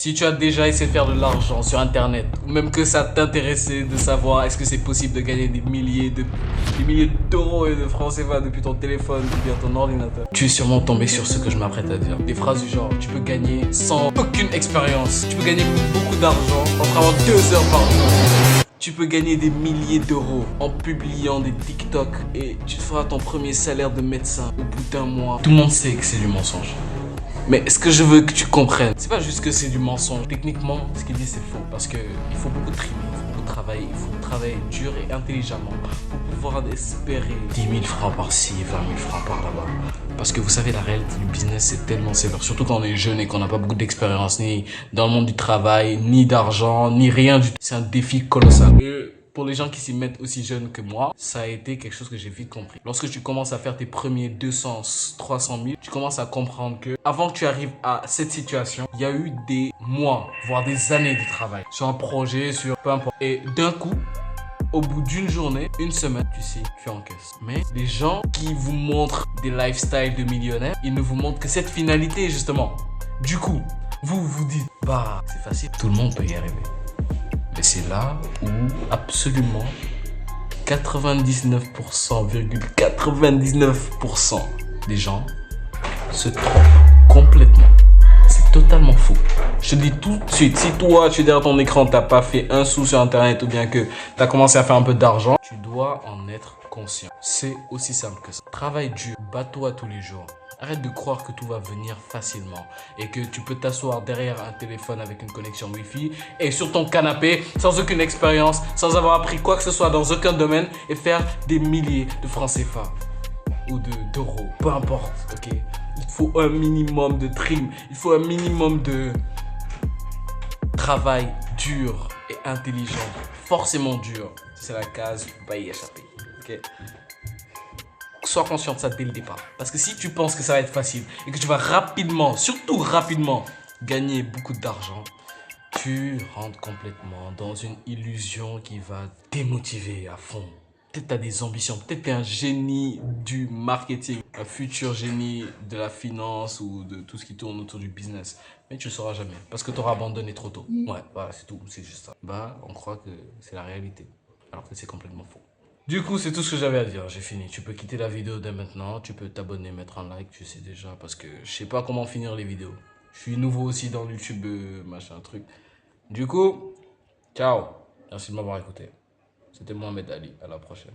Si tu as déjà essayé de faire de l'argent sur internet, ou même que ça t'intéressait de savoir est-ce que c'est possible de gagner des milliers d'euros et de francs CFA depuis ton téléphone ou bien ton ordinateur, tu es sûrement tombé sur ce que je m'apprête à dire. Des phrases du genre, tu peux gagner sans aucune expérience, tu peux gagner beaucoup d'argent en travaillant 2 heures par jour. Tu peux gagner des milliers d'euros en publiant des TikTok et tu te feras ton premier salaire de médecin au bout d'un mois. Tout le monde sait que c'est du mensonge. Mais ce que je veux que tu comprennes, c'est pas juste que c'est du mensonge. Techniquement, ce qu'il dit c'est faux. Parce que il faut beaucoup trimer, il faut beaucoup travailler, il faut travailler dur et intelligemment pour pouvoir espérer 10 000 francs par-ci, 20 000 francs par-là-bas. Parce que vous savez, la réalité du business, c'est tellement sévère. Surtout quand on est jeune et qu'on n'a pas beaucoup d'expérience, ni dans le monde du travail, ni d'argent, ni rien du tout. C'est un défi colossal. Pour les gens qui s'y mettent aussi jeunes que moi, ça a été quelque chose que j'ai vite compris. Lorsque tu commences à faire tes premiers 200, 300 000, tu commences à comprendre que avant que tu arrives à cette situation, il y a eu des mois, voire des années de travail sur un projet, sur peu importe. Et d'un coup, au bout d'une journée, une semaine, tu sais, tu encaisses. Mais les gens qui vous montrent des lifestyles de millionnaires, ils ne vous montrent que cette finalité justement. Du coup, vous vous dites, bah, c'est facile, tout le monde peut y arriver. Et c'est là où absolument 99,99% des gens se trompent complètement. C'est totalement faux. Je te dis tout de suite, si toi, tu es derrière ton écran, t'as pas fait un sou sur internet ou bien que t'as commencé à faire un peu d'argent, tu dois en être conscient. C'est aussi simple que ça. Travaille dur, bats-toi tous les jours. Arrête de croire que tout va venir facilement et que tu peux t'asseoir derrière un téléphone avec une connexion Wi-Fi et sur ton canapé sans aucune expérience, sans avoir appris quoi que ce soit dans aucun domaine et faire des milliers de francs CFA ou d'euros, peu importe, ok? Il faut un minimum de trim, il faut un minimum de travail dur et intelligent, forcément dur. C'est la case, il ne faut pas y échapper, ok? Sois conscient de ça dès le départ. Parce que si tu penses que ça va être facile et que tu vas rapidement, surtout rapidement, gagner beaucoup d'argent, tu rentres complètement dans une illusion qui va te démotiver à fond. Peut-être tu as des ambitions, peut-être tu es un génie du marketing, un futur génie de la finance ou de tout ce qui tourne autour du business. Mais tu ne le sauras jamais parce que tu auras abandonné trop tôt. Ouais, voilà, c'est tout, c'est juste ça. Bah, on croit que c'est la réalité, alors que c'est complètement faux. Du coup, c'est tout ce que j'avais à dire, j'ai fini. Tu peux quitter la vidéo dès maintenant, tu peux t'abonner, mettre un like, tu sais déjà, parce que je sais pas comment finir les vidéos. Je suis nouveau aussi dans YouTube, machin, truc. Du coup, ciao. Merci de m'avoir écouté. C'était Mohamed Ali, à la prochaine.